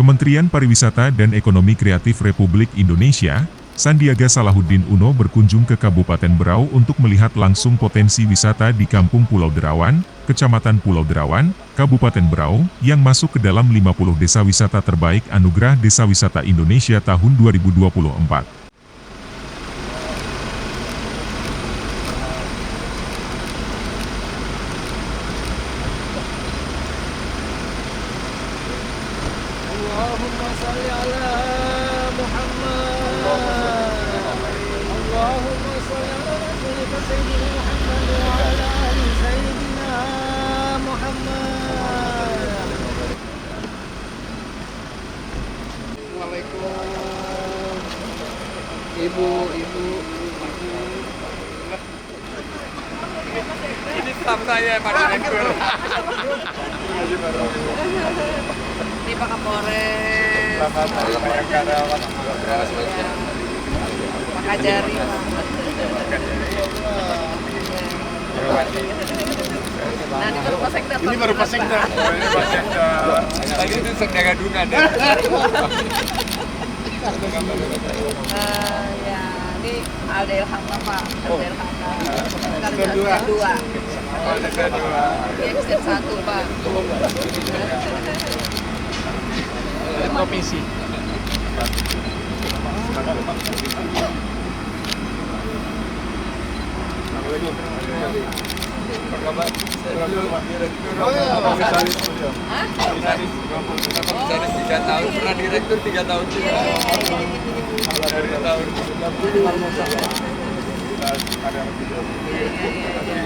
Kementerian Pariwisata dan Ekonomi Kreatif Republik Indonesia, Sandiaga Salahuddin Uno berkunjung ke Kabupaten Berau untuk melihat langsung potensi wisata di Kampung Pulau Derawan, Kecamatan Pulau Derawan, Kabupaten Berau, yang masuk ke dalam 50 desa wisata terbaik Anugerah Desa Wisata Indonesia tahun 2024. Allahumma salli ala Muhammad. Allahumma salli ala rasulika sayyidina Muhammad wa ala ali sayyidina Muhammad. Assalamualaikum. Ibu. Ini staff saya Pak Direktur. Ini Pak Kapolres, Selamat hari karyawan. Pak Kajari, Nah, ini baru Pak Sekda. Ini baru Pak Sekda. Ini Pak Sekda. Tadi itu Sekda Gadungan ya. Ya, ini Alda Ilham Pak. Alda Ilham. Kedua. Dua. Kedua. Ini episode 1 Pak. Komisi. Komisaris 3 tahun, pernah direktur 3 tahun juga. Dari tahun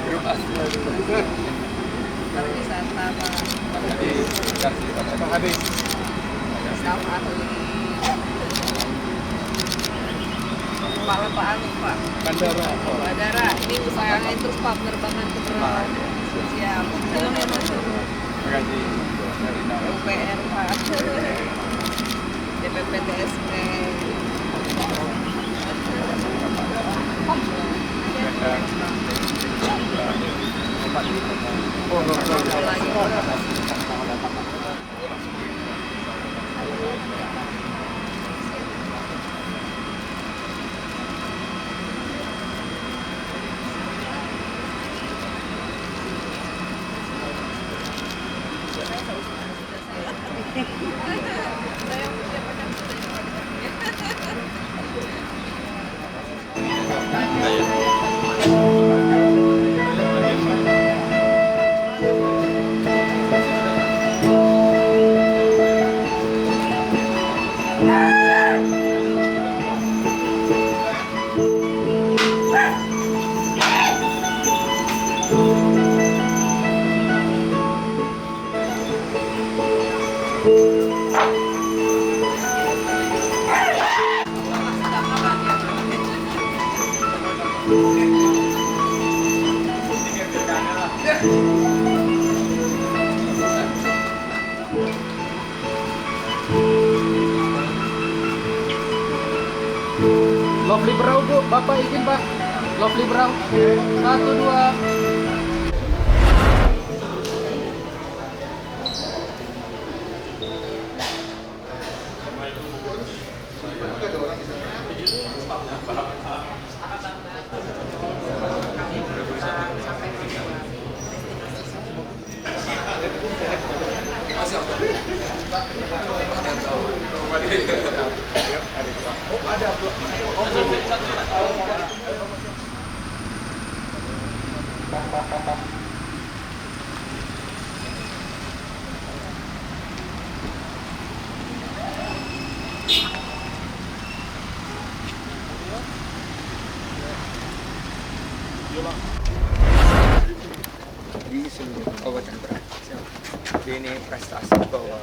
grup asli. Pariwisata Pak. Pak Hadis. Staf ahli. Pak Anu Pak. Bandara. Ini usahain terus Pak penerbangan ke Berau. Siap. Terima kasih. UPR Pak. DPP TSP. Lovely Berau Bu, Bapak izin Pak. Lovely Berau. 1, 2. Di seluruh Kabupaten Berau. Ini prestasi bahwa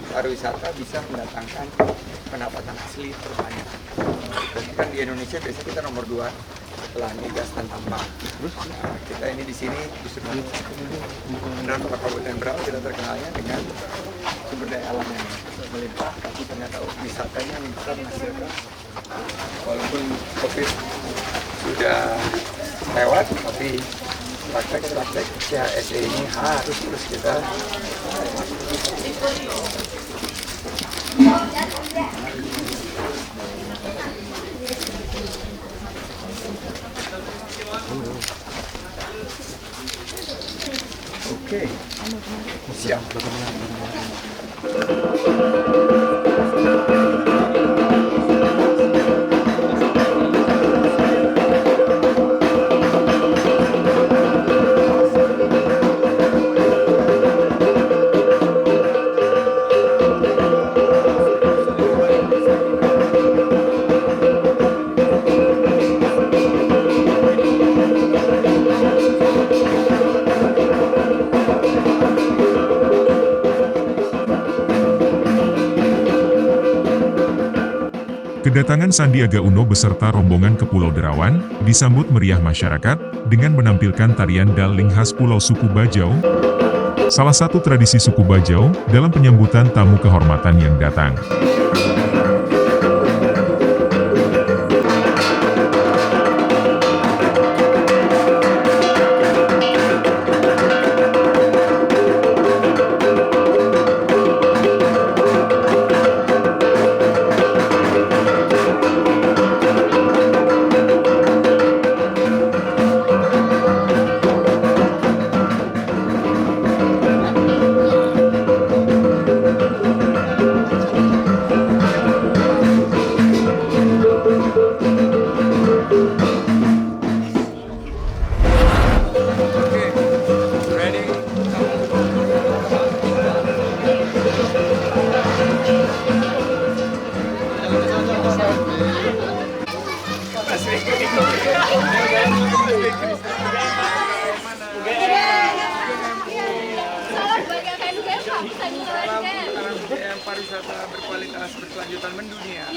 pariwisata bisa mendatangkan pendapatan asli terbanyak. Jadi kan di Indonesia biasanya kita nomor 2 setelah migas dan tambang. Nah, kita ini di sini justru menurut Kabupaten Berau kita terkenalnya dengan sumber daya alam yang melimpah, tapi ternyata wisatanya bisa menghasilkan. Walaupun COVID sudah lewat, tapi praktek CHSE ini harus terus kita Oke. Siap. Kedatangan Sandiaga Uno beserta rombongan ke Pulau Derawan disambut meriah masyarakat dengan menampilkan tarian daling khas Pulau Suku Bajau, salah satu tradisi suku Bajau dalam penyambutan tamu kehormatan yang datang. Pariwisata berkualitas berkelanjutan mendunia.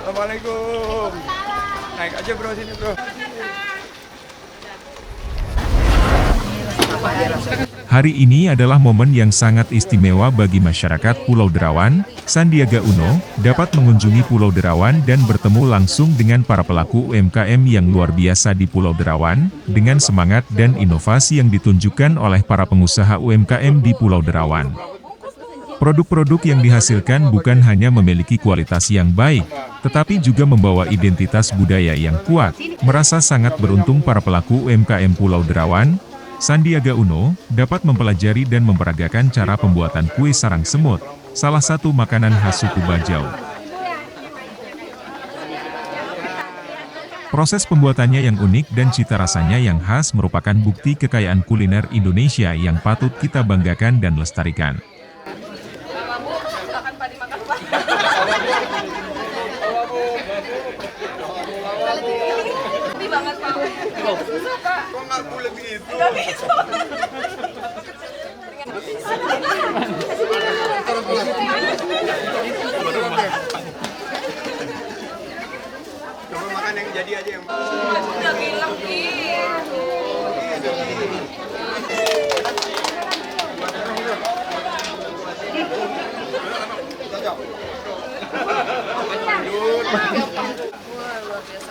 Assalamualaikum. Naik aja bro sini bro. Hari ini adalah momen yang sangat istimewa bagi masyarakat Pulau Derawan. Sandiaga Uno dapat mengunjungi Pulau Derawan dan bertemu langsung dengan para pelaku UMKM yang luar biasa di Pulau Derawan, dengan semangat dan inovasi yang ditunjukkan oleh para pengusaha UMKM di Pulau Derawan. Produk-produk yang dihasilkan bukan hanya memiliki kualitas yang baik, tetapi juga membawa identitas budaya yang kuat. Merasa sangat beruntung para pelaku UMKM Pulau Derawan, Sandiaga Uno dapat mempelajari dan memperagakan cara pembuatan kue sarang semut, salah satu makanan khas suku Bajau. Proses pembuatannya yang unik dan cita rasanya yang khas merupakan bukti kekayaan kuliner Indonesia yang patut kita banggakan dan lestarikan. Banget Pak. Susah Pak. Kok nggak boleh begitu? Nggak bisa. Coba makan yang jadi aja yang. Udah bilang gitu.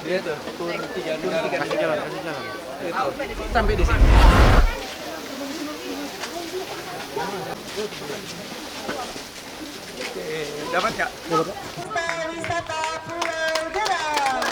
Dia tuh, turun 3 negara, kasih jalan. Sampai di sini. Oke, dapat nggak? Pariwisata Pulau Derawan.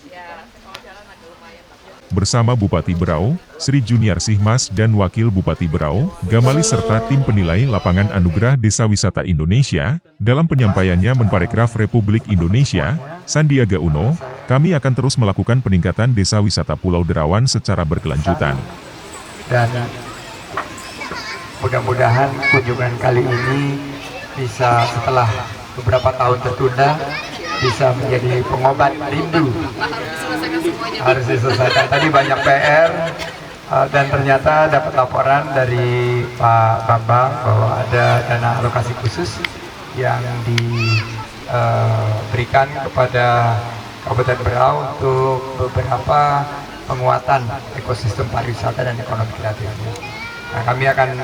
Ya, kalau jalan agak lumayan Pak. Bersama Bupati Berau, Sri Juniarsih Mas dan Wakil Bupati Berau, Gamali serta tim penilai lapangan Anugerah Desa Wisata Indonesia, dalam penyampaiannya Menparekraf Republik Indonesia, Sandiaga Uno, kami akan terus melakukan peningkatan desa wisata Pulau Derawan secara berkelanjutan. Dan mudah-mudahan kunjungan kali ini bisa setelah beberapa tahun tertunda, bisa menjadi pengobat rindu. Harus diselesaikan. Tadi banyak PR dan ternyata dapat laporan dari Pak Bambang bahwa ada dana alokasi khusus yang diberikan kepada Kabupaten Berau untuk beberapa penguatan ekosistem pariwisata dan ekonomi kreatifnya. Nah, kami akan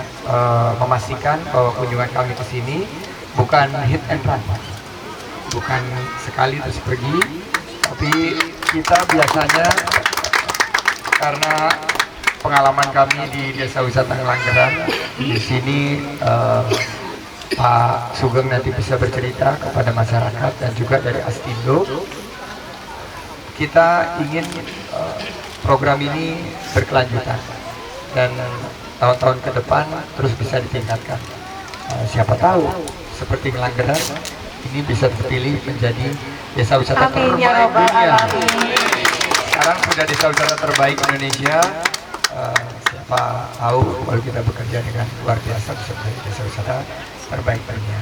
memastikan bahwa kunjungan kami ke sini bukan hit and run, bukan sekali terus pergi, tapi kita biasanya karena pengalaman kami di Desa Wisata Ngelanggeran di sini, Pak Sugeng nanti bisa bercerita kepada masyarakat dan juga dari Astindo. Kita ingin program ini berkelanjutan dan tahun-tahun ke depan terus bisa ditingkatkan. Siapa tahu seperti Ngelanggeran ini bisa terpilih menjadi desa wisata terbaik dunia. Sekarang sudah desa wisata terbaik Indonesia. Siapa tahu kalau kita bekerja dengan luar biasa bisa menjadi desa wisata terbaik dunia.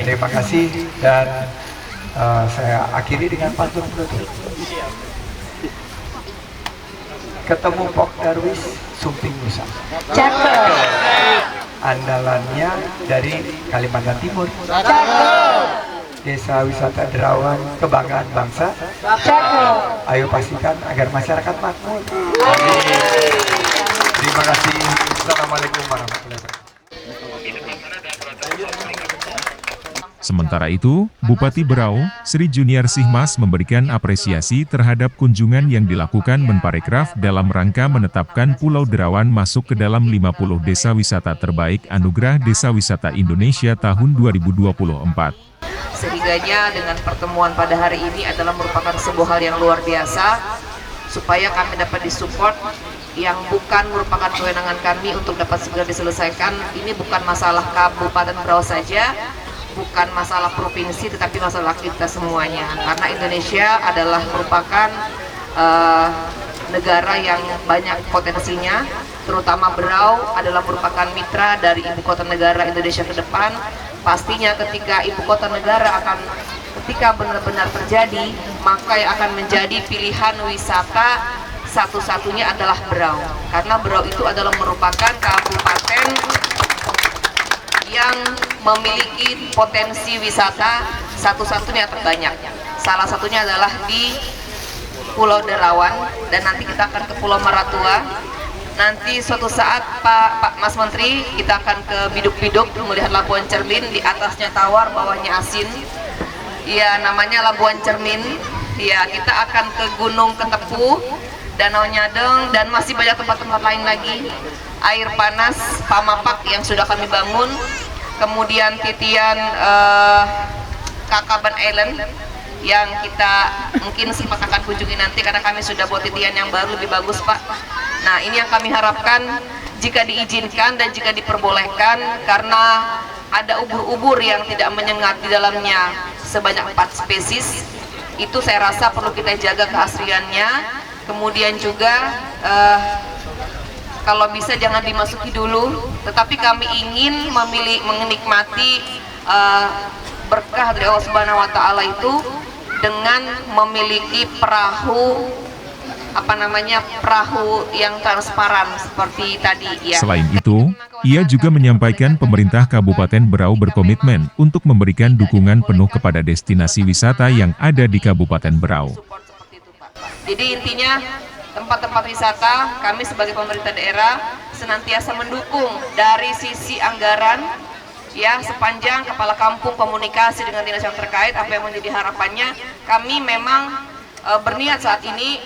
Terima kasih dan saya akhiri dengan pantun penutup. Ketemu Pok Darwis Sumping Nusa. Cakep. Andalannya dari Kalimantan Timur. Cakep. Desa wisata Derawan kebanggaan bangsa. Cakep. Ayo pastikan agar masyarakat makmur. Terima kasih. Assalamualaikum warahmatullahi wabarakatuh. Sementara itu, Bupati Berau, Sri Juniarsih Mas memberikan apresiasi terhadap kunjungan yang dilakukan Menparekraf dalam rangka menetapkan Pulau Derawan masuk ke dalam 50 desa wisata terbaik Anugerah Desa Wisata Indonesia tahun 2024. Sehingganya dengan pertemuan pada hari ini adalah merupakan sebuah hal yang luar biasa supaya kami dapat disupport yang bukan merupakan kewenangan kami untuk dapat segera diselesaikan. Ini bukan masalah Kabupaten Berau saja, bukan masalah provinsi, tetapi masalah kita semuanya. Karena Indonesia adalah merupakan negara yang banyak potensinya, terutama Berau adalah merupakan mitra dari ibu kota negara Indonesia ke depan. Pastinya ketika ibu kota negara ketika benar-benar terjadi, maka yang akan menjadi pilihan wisata satu-satunya adalah Berau. Karena Berau itu adalah merupakan kabupaten yang memiliki potensi wisata satu-satunya terbanyak. Salah satunya adalah di Pulau Derawan, dan nanti kita akan ke Pulau Maratua. Nanti suatu saat Pak Mas Menteri, kita akan ke Biduk-Biduk melihat Labuan Cermin, di atasnya tawar, bawahnya asin. Ya, namanya Labuan Cermin. Ya, kita akan ke Gunung Ketepu, Danau Nyadeng, dan masih banyak tempat-tempat lain lagi. Air panas Pamapak yang sudah kami bangun, kemudian titian Kakaban Island yang kita mungkin sempat akan kunjungi nanti karena kami sudah buat titian yang baru lebih bagus, Pak. Nah, ini yang kami harapkan jika diizinkan dan jika diperbolehkan, karena ada ubur-ubur yang tidak menyengat di dalamnya sebanyak 4 spesies. Itu saya rasa perlu kita jaga keasliannya. Kemudian juga kalau bisa jangan dimasuki dulu, tetapi kami ingin menikmati berkah dari Allah Subhanahu wa Ta'ala itu dengan memiliki perahu yang transparan seperti tadi ya. Selain itu, ia juga menyampaikan pemerintah Kabupaten Berau berkomitmen untuk memberikan dukungan penuh kepada destinasi wisata yang ada di Kabupaten Berau. Jadi intinya tempat-tempat wisata kami sebagai pemerintah daerah senantiasa mendukung dari sisi anggaran ya, sepanjang kepala kampung komunikasi dengan dinas yang terkait apa yang menjadi harapannya. Kami memang berniat saat ini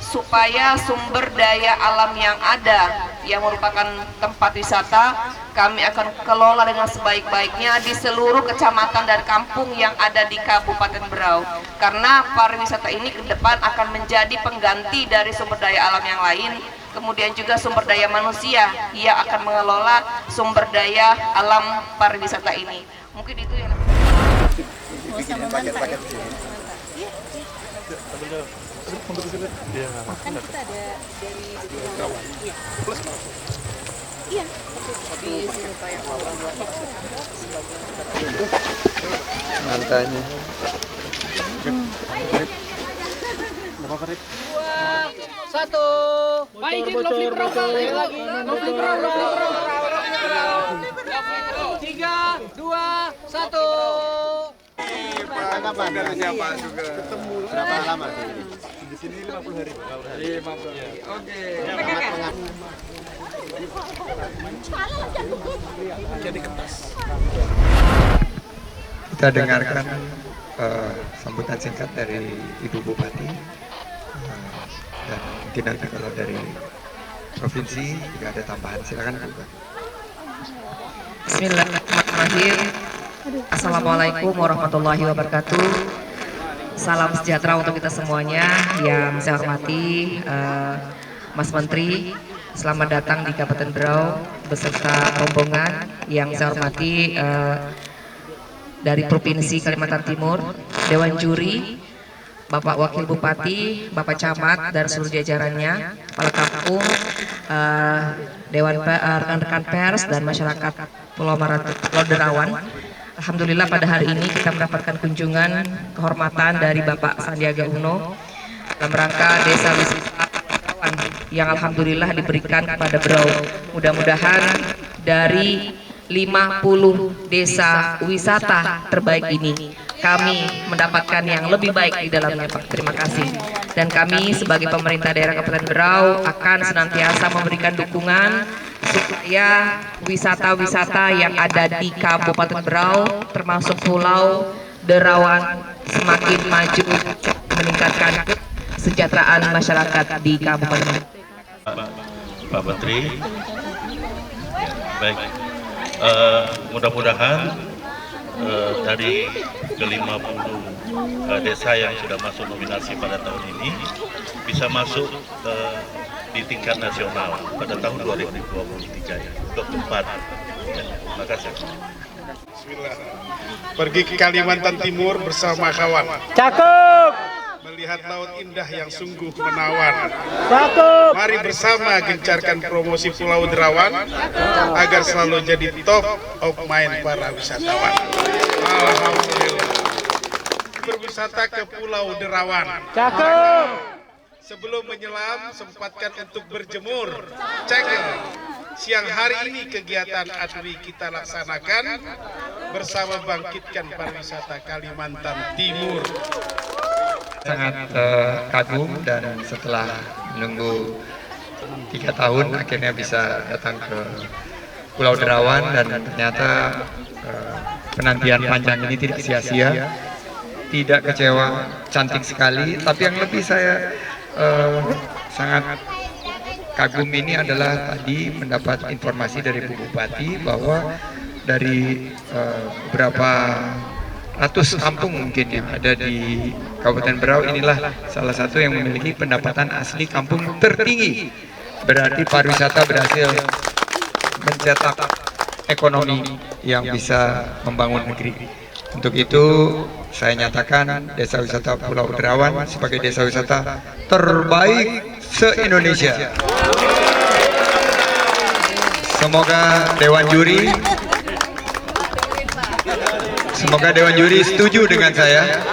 supaya sumber daya alam yang ada yang merupakan tempat wisata kami akan kelola dengan sebaik-baiknya di seluruh kecamatan dan kampung yang ada di Kabupaten Berau, karena pariwisata ini ke depan akan menjadi pengganti dari sumber daya alam yang lain. Kemudian juga sumber daya manusia yang akan mengelola sumber daya alam pariwisata ini. Mungkin itu yang Mantanya. Satu. Pak izin Lovely Berau, Pak. Lagi. Lovely Berau. 3, 2, 1. Siapa juga? Berapa lama? Di sini 50 hari. 50 hari. Oke. Jadi kertas. Kita dengarkan sambutan singkat dari Ibu Bupati dan Mungkin nanti kalau dari provinsi juga ada tambahan, silakan Bu. Bismillahirrahmanirrahim. Assalamualaikum warahmatullahi wabarakatuh. Salam sejahtera untuk kita semuanya. Yang saya hormati Mas Menteri, selamat datang di Kabupaten Berau beserta rombongan. Yang saya hormati dari Provinsi Kalimantan Timur, Dewan Juri, Bapak Wakil Bupati, Bapak Camat dan seluruh jajarannya, kepala kampung, rekan-rekan pers dan masyarakat Pulau Derawan. Alhamdulillah pada hari ini kita mendapatkan kunjungan kehormatan dari Bapak Sandiaga Uno dalam rangka Desa Wisata Derawan yang alhamdulillah diberikan kepada Berau. Mudah-mudahan dari 50 desa wisata terbaik ini kami mendapatkan yang lebih baik di dalamnya, Pak. Terima kasih. Dan kami sebagai pemerintah daerah Kabupaten Berau akan senantiasa memberikan dukungan supaya wisata-wisata yang ada di Kabupaten Berau termasuk Pulau Derawan semakin maju, meningkatkan kesejahteraan masyarakat di Kabupaten. Pak Menteri, baik, mudah-mudahan dari ke-50 desa yang sudah masuk nominasi pada tahun ini bisa masuk di tingkat nasional pada tahun 2023 ya, untuk tempat. Ya, terima kasih. Bismillah. Pergi ke Kalimantan Timur bersama kawan. Cakep. Melihat laut indah yang sungguh menawan. Cakep. Mari bersama gencarkan promosi Pulau Derawan agar selalu jadi top of mind para wisatawan. Alhamdulillah. Berwisata ke Pulau Derawan. Cakep. Sebelum menyelam, sempatkan untuk berjemur. Cengeng. Siang hari ini kegiatan ADWI kita laksanakan bersama bangkitkan pariwisata Kalimantan Timur. Sangat kagum dan setelah menunggu 3 tahun akhirnya bisa datang ke Pulau Derawan dan ternyata penantian panjang ini tidak sia-sia, tidak kecewa, cantik sekali. Tapi yang lebih saya sangat kagum ini adalah tadi mendapat informasi dari Bu Bupati bahwa dari beberapa ratus kampung mungkin yang ada di Kabupaten Berau inilah salah satu yang memiliki pendapatan asli kampung tertinggi. Berarti pariwisata berhasil mencetak ekonomi yang bisa membangun negeri. Untuk itu saya nyatakan Desa Wisata Pulau Derawan sebagai desa wisata terbaik se-Indonesia. Semoga Dewan Juri setuju dengan saya.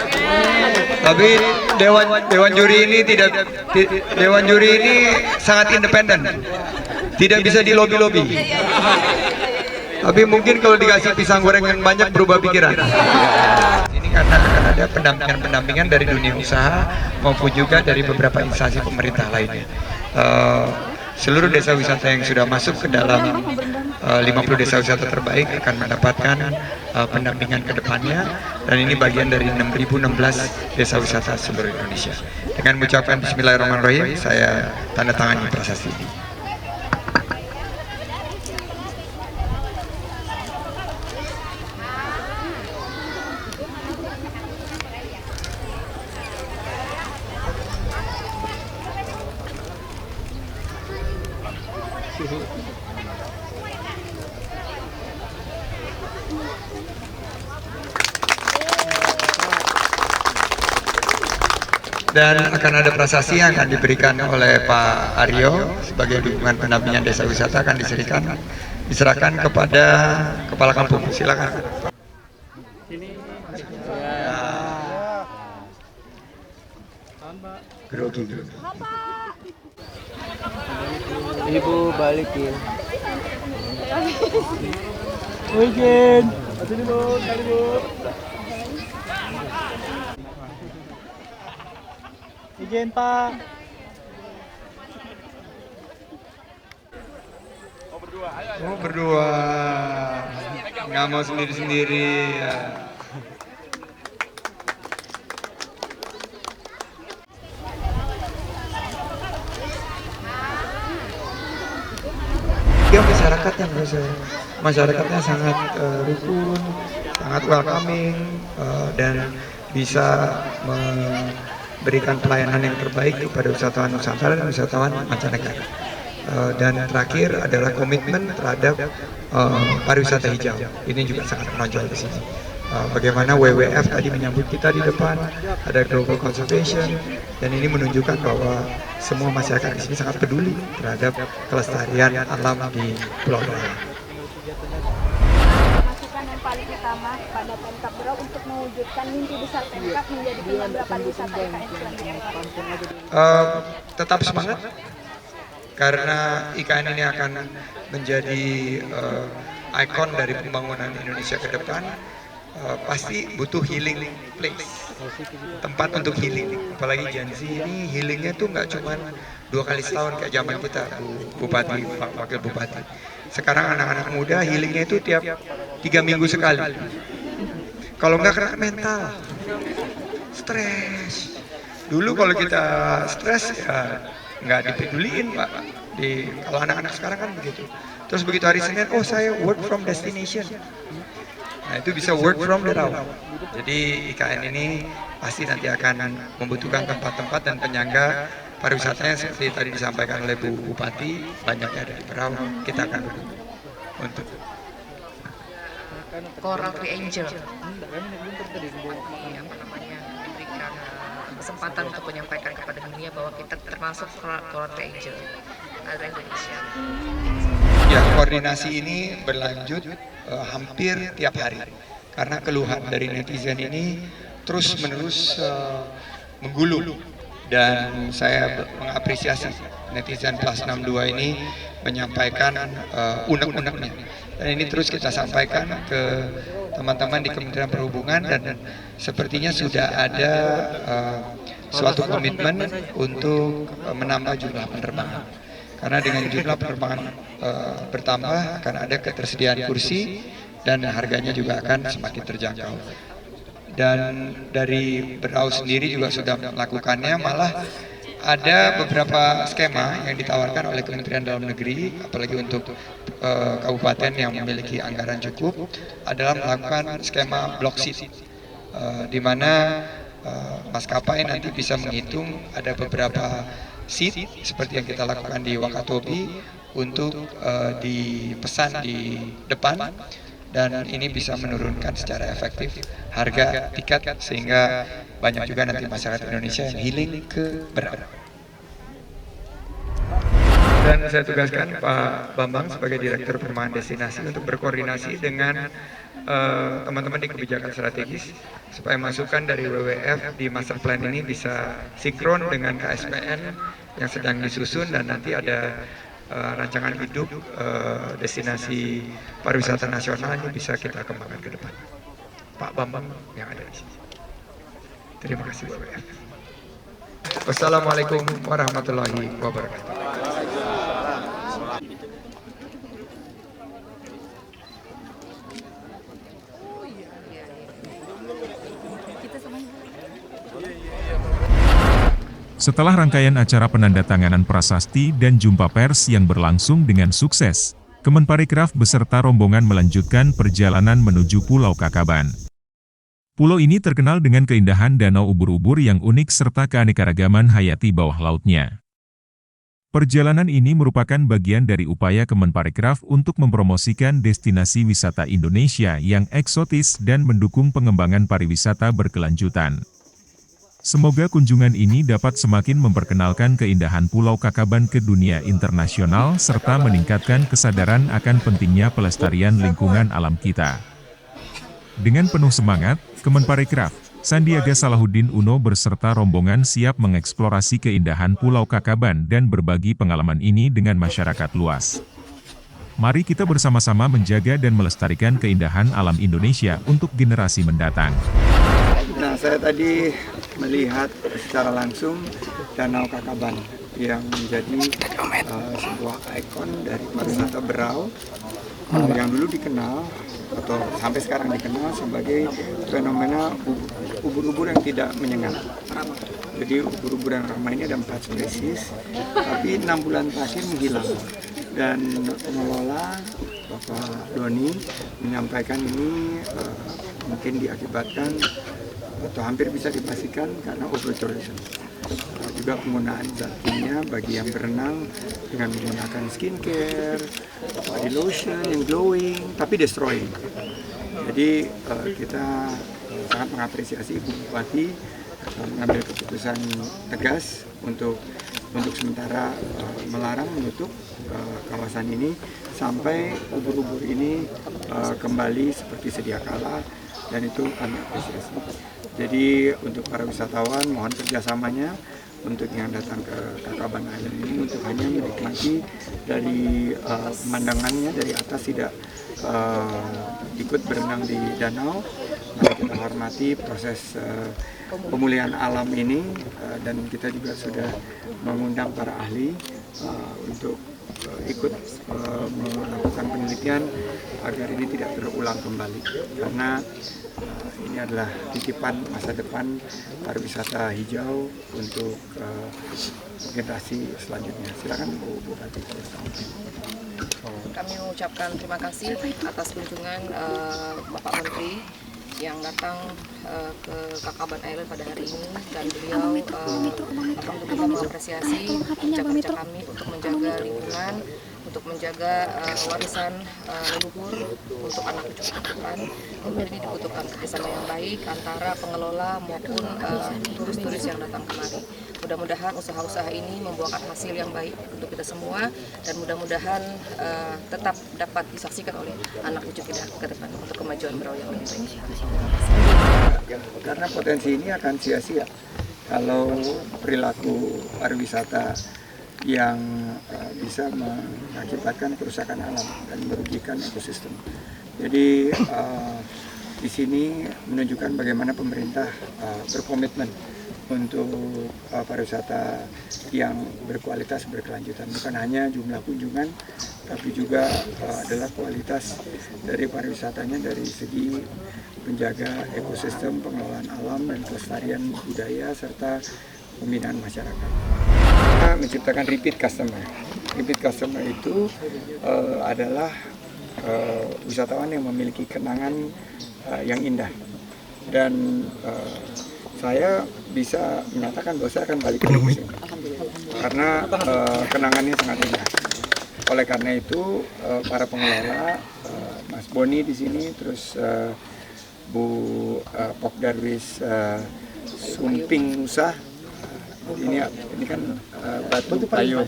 Tapi Dewan Juri ini sangat independen, tidak bisa dilobi-lobi. Tapi mungkin kalau dikasih pisang goreng yang banyak berubah pikiran. Ini karena akan ada pendampingan dari dunia usaha maupun juga dari beberapa instansi pemerintah lainnya. Seluruh desa wisata yang sudah masuk ke dalam 50 desa wisata terbaik akan mendapatkan pendampingan ke depannya, dan ini bagian dari 6.016 desa wisata seluruh Indonesia. Dengan mengucapkan Bismillahirrahmanirrahim, saya tanda tangani prasasti ini. Dan akan ada prasasti yang akan diberikan oleh Pak Aryo sebagai dukungan pendampingan desa wisata, akan diserahkan kepada kepala kampung. Silakan. Grogi. Ibu balikin. Weekend. Sini Bu, kali Bu. Izin Pak. Oh berdua, nggak mau sendiri-sendiri ya. ketiga masyarakatnya menurut saya. Masyarakatnya sangat rukun, sangat welcoming, dan bisa memberikan pelayanan yang terbaik kepada wisatawan Nusantara dan wisatawan mancanegara. Dan terakhir adalah komitmen terhadap pariwisata hijau. Ini juga sangat menonjol di sini. Bagaimana WWF tadi menyambut kita di depan, ada global conservation, dan ini menunjukkan bahwa semua masyarakat di sini sangat peduli terhadap kelestarian alam di Pulau Derawan. Masukan yang paling utama pada Pemkab Berau untuk mewujudkan mimpi besar Pemkab menjadi penanggapan wisata IKN selanjutnya. Tetap semangat, karena IKN ini akan menjadi ikon dari pembangunan Indonesia ke depan. Pasti butuh healing place, tempat untuk healing. Apalagi Gen Z ini healingnya tuh nggak cuma 2 kali setahun kayak zaman kita, Bupati, Pak Wakil Bupati. Sekarang anak-anak muda healingnya itu tiap 3 minggu sekali. Kalau nggak kena mental, stres. Dulu kalau kita stres ya nggak dipeduliin Pak. Kalau anak-anak sekarang kan begitu. Terus begitu hari Senin, oh saya work from destination. Nah itu bisa work from Derawan. Jadi IKN ini pasti nanti akan membutuhkan tempat-tempat dan penyangga pariwisatanya seperti tadi disampaikan oleh Bu Bupati, banyaknya ada di Berau. Kita akan dukung untuk Coral Triangle. Berikan kesempatan untuk menyampaikan kepada dunia bahwa kita termasuk Coral Triangle ada Indonesia. ya, koordinasi ini berlanjut hampir tiap hari, karena keluhan dari netizen ini terus-menerus menggulung, dan saya mengapresiasi netizen plus 62 ini menyampaikan unek-uneknya, dan ini terus kita sampaikan ke teman-teman di Kementerian Perhubungan, dan sepertinya sudah ada suatu komitmen untuk menambah jumlah penerbangan. Karena dengan jumlah penerbangan bertambah akan ada ketersediaan kursi dan harganya juga akan semakin terjangkau. Dan dari Berau sendiri juga sudah melakukannya, malah ada beberapa skema yang ditawarkan oleh Kementerian Dalam Negeri, apalagi untuk kabupaten yang memiliki anggaran cukup, adalah melakukan skema block seat, di mana maskapai nanti bisa menghitung ada beberapa seat seperti yang kita lakukan di Wakatobi untuk dipesan di depan, dan ini bisa menurunkan secara efektif harga tiket sehingga banyak juga nanti masyarakat Indonesia yang healing ke Berau. Dan saya tugaskan Pak Bambang sebagai Direktur Perumahan Destinasi untuk berkoordinasi dengan teman-teman di kebijakan strategis supaya masukan dari WWF di master plan ini bisa sinkron dengan KSPN yang sedang disusun, dan nanti ada rancangan hidup destinasi pariwisata nasional ini bisa kita kembangkan ke depan. Pak Bambang yang ada di sini. Terima kasih WWF. Wassalamualaikum warahmatullahi wabarakatuh. Setelah rangkaian acara penandatanganan prasasti dan jumpa pers yang berlangsung dengan sukses, Kemenparekraf beserta rombongan melanjutkan perjalanan menuju Pulau Kakaban. Pulau ini terkenal dengan keindahan danau ubur-ubur yang unik serta keanekaragaman hayati bawah lautnya. Perjalanan ini merupakan bagian dari upaya Kemenparekraf untuk mempromosikan destinasi wisata Indonesia yang eksotis dan mendukung pengembangan pariwisata berkelanjutan. Semoga kunjungan ini dapat semakin memperkenalkan keindahan Pulau Kakaban ke dunia internasional serta meningkatkan kesadaran akan pentingnya pelestarian lingkungan alam kita. Dengan penuh semangat, Kemenparekraf, Sandiaga Salahuddin Uno beserta rombongan siap mengeksplorasi keindahan Pulau Kakaban dan berbagi pengalaman ini dengan masyarakat luas. Mari kita bersama-sama menjaga dan melestarikan keindahan alam Indonesia untuk generasi mendatang. Nah, saya tadi melihat secara langsung Danau Kakaban yang menjadi sebuah ikon dari pariwisata Berau yang dulu dikenal atau sampai sekarang dikenal sebagai fenomena ubur-ubur yang tidak menyengat. Jadi ubur-ubur yang ramai ini ada 4 spesies, tapi 6 bulan terakhir menghilang. dan pengelola Bapak Doni menyampaikan ini mungkin diakibatkan atau hampir bisa dipastikan karena overtourism. Juga penggunaan zat kimia bagi yang berenang dengan menggunakan skincare, body lotion yang glowing tapi destroying. Jadi kita sangat mengapresiasi Ibu Bupati mengambil keputusan tegas untuk sementara melarang menutup kawasan ini sampai ubur-ubur ini kembali seperti sedia kala, dan itu kami apresiasi. Jadi untuk para wisatawan mohon kerjasamanya untuk yang datang ke Kakaban Island ini untuk hanya menikmati dari pemandangannya dari atas, tidak ikut berenang di danau. Mari kita hormati proses pemulihan alam ini, dan kita juga sudah mengundang para ahli untuk ikut melakukan penelitian agar ini tidak terulang kembali, karena ini adalah titipan masa depan pariwisata hijau untuk generasi selanjutnya. Silakan Bu Bupati. Kami mengucapkan terima kasih atas kunjungan Bapak Menteri yang datang ke Kakaban Island pada hari ini, dan beliau alhamdulillah mengapresiasi kerja-kerja kami untuk menjaga lingkungan, untuk menjaga warisan leluhur untuk anak cucu ke depan. Kemudian ini dibutuhkan kerjasama yang baik antara pengelola maupun turis-turis yang datang kemari. Mudah-mudahan usaha-usaha ini membuahkan hasil yang baik untuk kita semua, dan mudah-mudahan tetap dapat disaksikan oleh anak cucu kita ke depan untuk kemajuan Berau yang lebih baik. Karena potensi ini akan sia-sia kalau perilaku pariwisata yang bisa mengakibatkan kerusakan alam dan merugikan ekosistem. Jadi di sini menunjukkan bagaimana pemerintah berkomitmen untuk pariwisata yang berkualitas, berkelanjutan. Bukan hanya jumlah kunjungan, tapi juga adalah kualitas dari pariwisatanya dari segi menjaga ekosistem, pengelolaan alam, dan kelestarian budaya, serta pembinaan masyarakat. Kita menciptakan repeat customer. Repeat customer itu adalah wisatawan yang memiliki kenangan yang indah. Dan saya bisa menyatakan bahwa saya akan balik ke sini karena kenangannya sangat indah. Oleh karena itu para pengelola, Mas Boni di sini, terus Bu Pok Darwis Sumping Nusa, ini kan Batu Payung,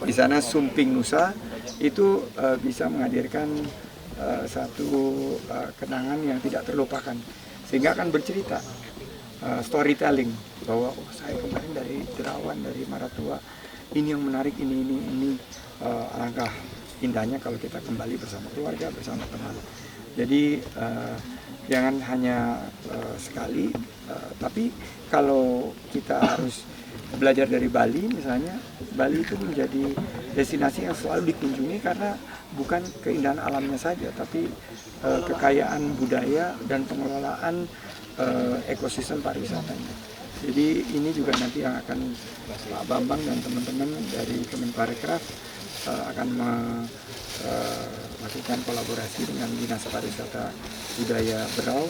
di sana Sumping Nusa, itu bisa menghadirkan satu kenangan yang tidak terlupakan, sehingga akan bercerita. Storytelling bahwa saya kemarin dari Derawan, dari Maratua, ini yang menarik, ini alangkah indahnya kalau kita kembali bersama keluarga, bersama teman. Jadi jangan hanya sekali, tapi kalau kita harus belajar dari Bali misalnya, Bali itu menjadi destinasi yang selalu dikunjungi karena bukan keindahan alamnya saja, tapi kekayaan budaya dan pengelolaan ekosistem pariwisatanya. Jadi ini juga nanti yang akan Pak Bambang dan teman-teman dari Kemenparekraf akan melakukan kolaborasi dengan Dinas Pariwisata Budaya Berau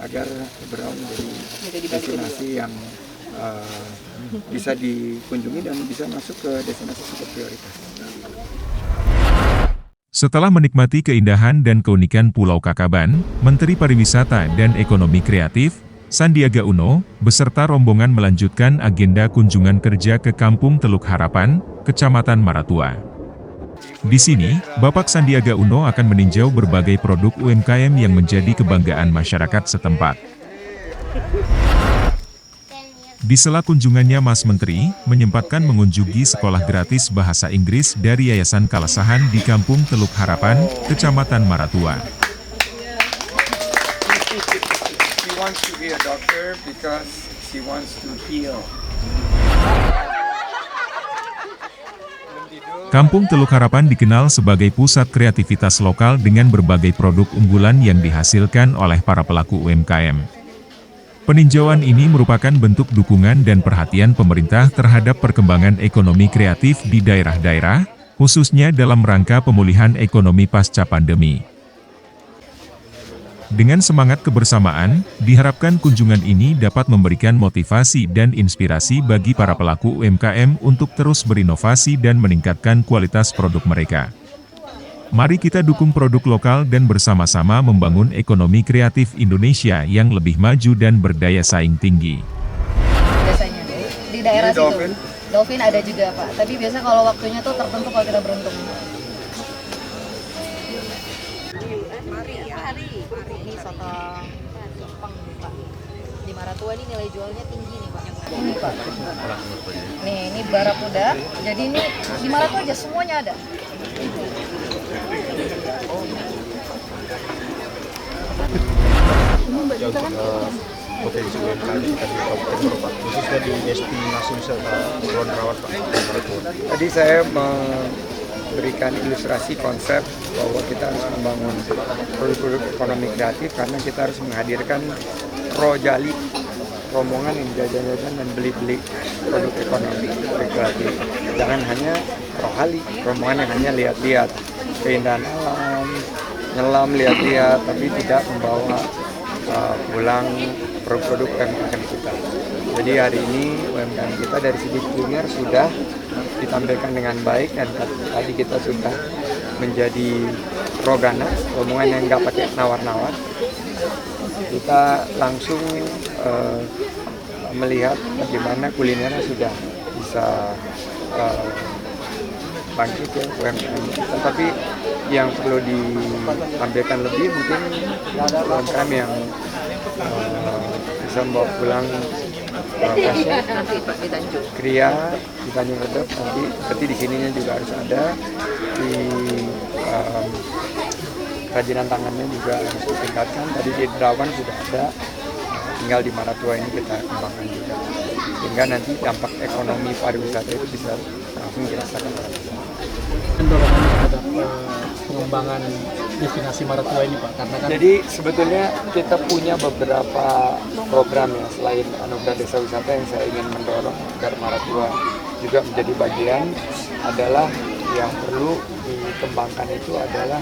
agar Berau menjadi destinasi yang bisa dikunjungi dan bisa masuk ke destinasi super prioritas. Setelah menikmati keindahan dan keunikan Pulau Kakaban, Menteri Pariwisata dan Ekonomi Kreatif, Sandiaga Uno, beserta rombongan melanjutkan agenda kunjungan kerja ke Kampung Teluk Harapan, Kecamatan Maratua. Di sini, Bapak Sandiaga Uno akan meninjau berbagai produk UMKM yang menjadi kebanggaan masyarakat setempat. Di sela kunjungannya, Mas Menteri menyempatkan mengunjungi sekolah gratis bahasa Inggris dari Yayasan Kalasahan di Kampung Teluk Harapan, Kecamatan Maratua. She wants to be a doctor because she wants to heal. Kampung Teluk Harapan dikenal sebagai pusat kreativitas lokal dengan berbagai produk unggulan yang dihasilkan oleh para pelaku UMKM. Peninjauan ini merupakan bentuk dukungan dan perhatian pemerintah terhadap perkembangan ekonomi kreatif di daerah-daerah, khususnya dalam rangka pemulihan ekonomi pasca pandemi. Dengan semangat kebersamaan, diharapkan kunjungan ini dapat memberikan motivasi dan inspirasi bagi para pelaku UMKM untuk terus berinovasi dan meningkatkan kualitas produk mereka. Mari kita dukung produk lokal dan bersama-sama membangun ekonomi kreatif Indonesia yang lebih maju dan berdaya saing tinggi. Biasanya di daerah situ. Dolphin ada juga Pak, tapi biasa kalau waktunya tuh tertentu kalau kita beruntung. Ini sotong Jepang nih Pak. Di Maratua ini nilai jualnya tinggi nih Pak. Ini Pak. Nih, ini barakuda. Jadi ini di Maratua aja semuanya ada. Potensi UMKM kita di Kabupaten Merak, khususnya di destinasi wisata Pulau Derawan Pak. Tadi saya memberikan ilustrasi konsep bahwa kita harus membangun produk-produk ekonomi kreatif karena kita harus menghadirkan rojali, rombongan yang jajan-jajan dan beli-beli produk ekonomi kreatif. Jangan hanya rohali, rombongan yang hanya lihat-lihat keindahan alam, nyelam lihat-lihat, tapi tidak membawa pulang produk-produk UMKM kita. Jadi hari ini UMKM kita dari segi kuliner sudah ditampilkan dengan baik dan tadi kita sudah menjadi rogana, rombongan yang nggak pakai nawar-nawar. Kita langsung melihat bagaimana kulinernya sudah bisa bangkit ya UMKM kita. Tapi yang perlu ditampilkan lebih mungkin UMKM yang bisa membawa pulang kria di Tanjung Redep nanti, seperti di sininya juga harus ada, di kerajinan tangannya juga harus ditingkatkan. Tadi di Derawan sudah ada, tinggal di Maratua ini kita kembangkan juga, sehingga nanti dampak ekonomi pariwisata itu bisa langsung dirasakan. Dorongannya terhadap pengembangan destinasi Maratua ini Pak, karena kan Jadi sebetulnya kita punya beberapa program ya, selain Anugerah Desa Wisata yang saya ingin mendorong agar Maratua juga menjadi bagian, adalah yang perlu dikembangkan itu adalah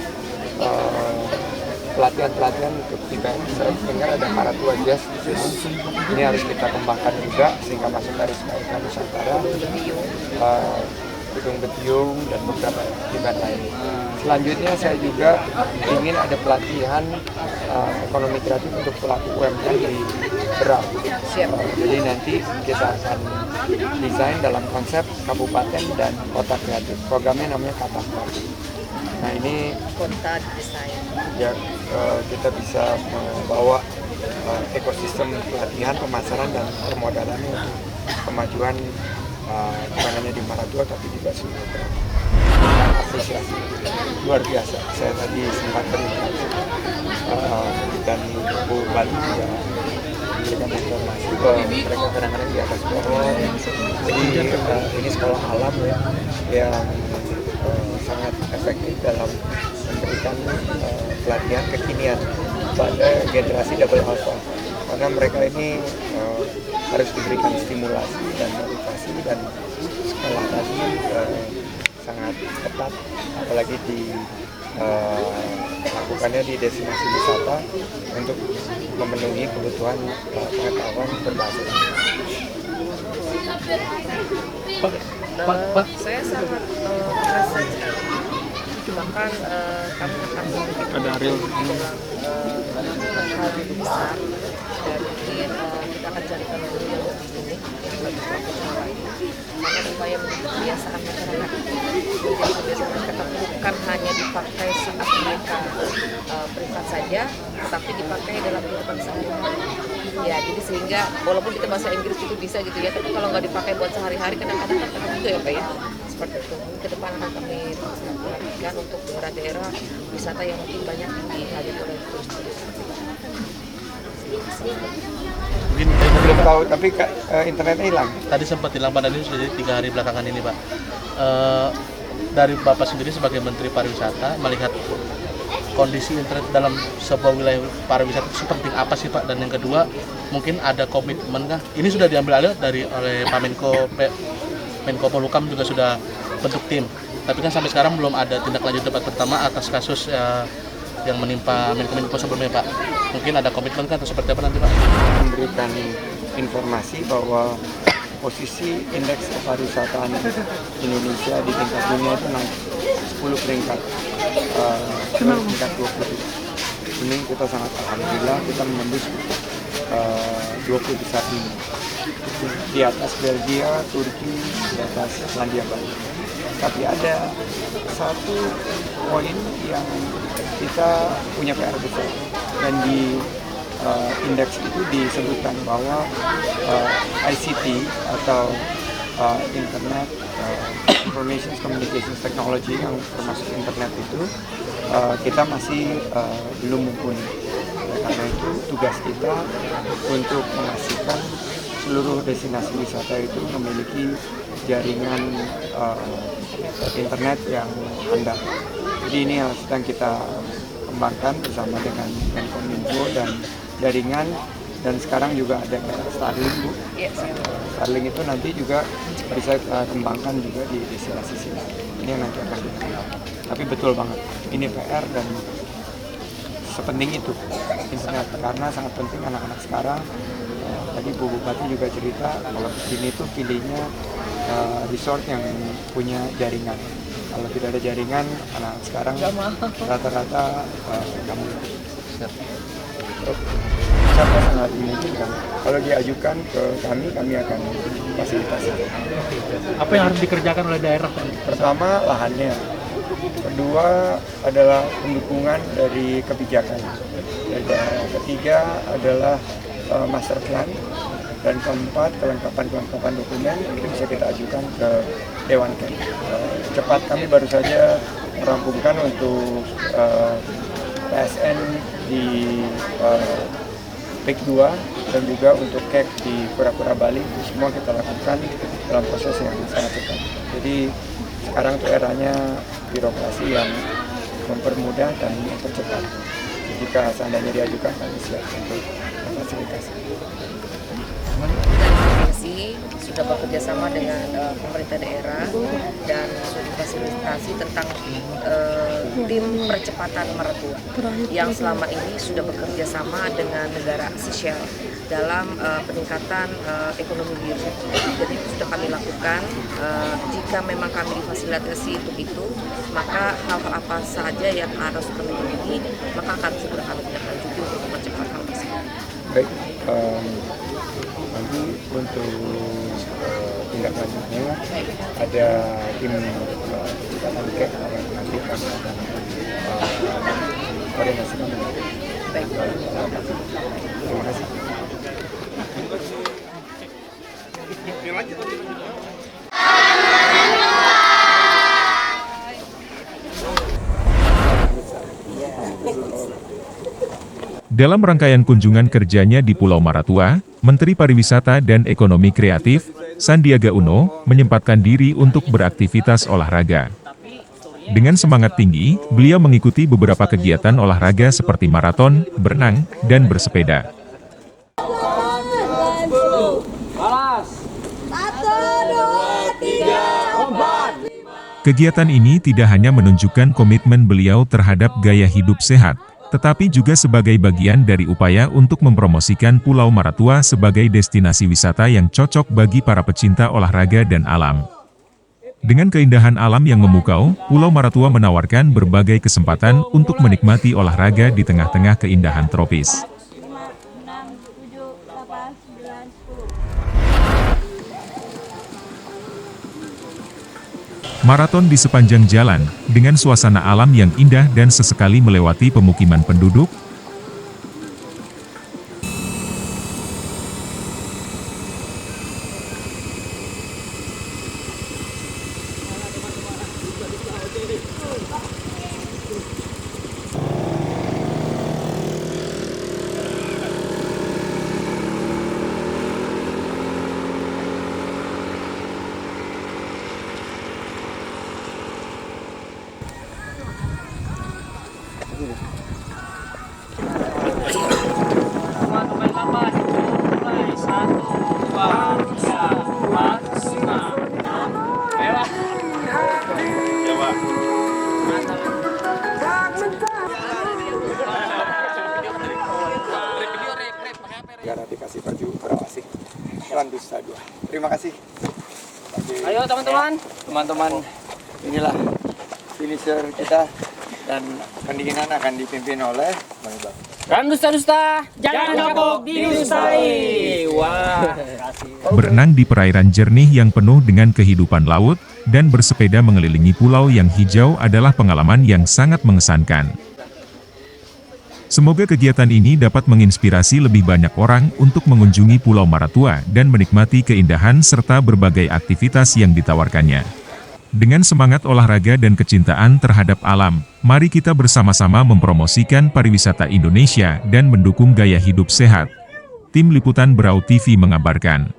pelatihan-pelatihan untuk event. Saya dengar ada Maratua Jazz di sini. Ini harus kita kembangkan juga sehingga masuk dari Sumatera Nusantara, Gedung Betiung dan beberapa event lain. Selanjutnya saya juga ingin ada pelatihan ekonomi kreatif untuk pelaku UMKM di Berau. Jadi nanti kita akan desain dalam konsep kabupaten dan kota kreatif. Programnya namanya Katakar. Nah ini Kota desain. ya kita bisa membawa ekosistem pelatihan, pemasaran dan permodalannya untuk kemajuan bukan hanya di Maratua tapi juga Sumatera. Apresiasi luar biasa. Saya tadi sempat berinteraksi dan Bu Bali juga memberikan informasi bahwa mereka kadang-kadang di atas pohon. Jadi ini sekolah alam ya yang sangat efektif dalam memberikan pelatihan kekinian pada generasi double alpha, karena mereka ini harus diberikan stimulasi dan motivasi, dan sekolah tadi sangat ketat, apalagi lakukannya di destinasi wisata untuk memenuhi kebutuhan pengetahuan berbahasa Indonesia. Pak. Saya sangat merasa bahkan kami akan Ada Ariel. hal yang besar dan mungkin kita akan carikan guru yang lebih unik yang bagi pelaku usaha ini, karena supaya menjadi kebiasaan masyarakat, menjadi kebiasaan masyarakat bukan hanya dipakai saat mereka privat saja, tetapi dipakai dalam kehidupan sehari-hari. Ya, jadi sehingga walaupun kita bahasa Inggris itu bisa gitu ya, tapi kalau nggak dipakai buat sehari-hari kadang-kadang kan penting juga ya Pak ya. Seperti itu. Ke depan akan kami perhatikan untuk daerah-daerah wisata yang mungkin banyak dihadiri oleh turis-turis. Mungkin Belum tahu, tapi internetnya hilang. tadi sempat hilang Pak, dan ini sudah jadi 3 hari belakangan ini Pak. Dari Bapak sendiri sebagai Menteri Pariwisata melihat kondisi internet dalam sebuah wilayah pariwisata itu seperti apa sih Pak? Dan yang kedua, mungkin ada komitmen kah? Ini sudah diambil alih oleh Pak Menko Polhukam juga sudah bentuk tim. Tapi kan sampai sekarang belum ada tindak lanjut debat pertama atas kasus yang menimpa Menkominfo sebelumnya, Pak. Mungkin ada komitmen kan atau seperti apa nanti, Pak? Memberikan informasi bahwa posisi indeks kepariwisataan Indonesia di tingkat dunia itu naik 10 peringkat ke tingkat 20. Ini kita sangat alhamdulillah kita menembus 20 besar ini. Di atas Belgia, Turki, di atas Selandia Baru. Tapi ada satu poin yang kita punya PR besar, dan di indeks itu disebutkan bahwa ICT atau Internet Information Communications Technology yang termasuk internet itu kita masih belum mumpuni. Karena itu tugas kita untuk memastikan seluruh destinasi wisata itu memiliki jaringan internet yang handal. Jadi ini yang sedang kita kembangkan bersama dengan Menkominfo dan jaringan, dan sekarang juga ada Starlink, Bu. Starlink itu nanti juga bisa kita kembangkan juga di destinasi sini. Ini yang nanti akan dikembangkan. Tapi betul banget, ini PR dan sepenting itu internet, karena sangat penting anak-anak sekarang. Tadi Bu Bupati juga cerita kalau sini tuh pilihnya resort yang punya jaringan. Kalau tidak ada jaringan, anak sekarang rata-rata kamu wisata sangat dimungkinkan. Kalau diajukan ke kami akan fasilitasi. Apa yang harus dikerjakan oleh daerah? Pertama, lahannya. Kedua adalah pendukungan dari kebijakan. Dan ketiga adalah master plan. Dan keempat, kelengkapan dokumen itu bisa kita ajukan ke Dewan Ken. Cepat, kami baru saja merampungkan untuk PSN di PIK 2 dan juga untuk KEK di Pura-Pura Bali. Semua kita lakukan dalam proses yang sangat cepat. Jadi sekarang itu eranya birokrasi yang mempermudah dan mempercepat. Jika seandainya diajukan, kami siap untuk memfasilitasi. Sudah bekerja sama dengan pemerintah daerah dan sudah fasilitasi tentang tim percepatan maratua yang selama ini sudah bekerja sama dengan negara Seychelles dalam peningkatan ekonomi biru. Jadi itu sudah kami lakukan. Jika memang kami difasilitasi untuk itu, maka hal-hal apa saja yang harus kami penuhi, maka akan segera kami tindak lanjuti untuk mempercepat hal tersebut. Baik, nanti untuk tindak lanjutnya ada tim kita angket yang nanti kami akan koordinasikan dengan terima kasih. Dalam rangkaian kunjungan kerjanya di Pulau Maratua, Menteri Pariwisata dan Ekonomi Kreatif, Sandiaga Uno, menyempatkan diri untuk beraktivitas olahraga. Dengan semangat tinggi, beliau mengikuti beberapa kegiatan olahraga seperti maraton, berenang, dan bersepeda. Kegiatan ini tidak hanya menunjukkan komitmen beliau terhadap gaya hidup sehat, tetapi juga sebagai bagian dari upaya untuk mempromosikan Pulau Maratua sebagai destinasi wisata yang cocok bagi para pecinta olahraga dan alam. Dengan keindahan alam yang memukau, Pulau Maratua menawarkan berbagai kesempatan untuk menikmati olahraga di tengah-tengah keindahan tropis. Maraton di sepanjang jalan, dengan suasana alam yang indah dan sesekali melewati pemukiman penduduk. Landusta 2. Terima kasih. Ayo teman-teman. Teman-teman, inilah finisher kita dan pendinginan akan dipimpin oleh Bang Iqbal. Randusta-dusta, jangan kapok didustai. Wah. Berenang di perairan jernih yang penuh dengan kehidupan laut, dan bersepeda mengelilingi pulau yang hijau adalah pengalaman yang sangat mengesankan. Semoga kegiatan ini dapat menginspirasi lebih banyak orang untuk mengunjungi Pulau Maratua dan menikmati keindahan serta berbagai aktivitas yang ditawarkannya. Dengan semangat olahraga dan kecintaan terhadap alam, mari kita bersama-sama mempromosikan pariwisata Indonesia dan mendukung gaya hidup sehat. Tim Liputan Berau TV mengabarkan.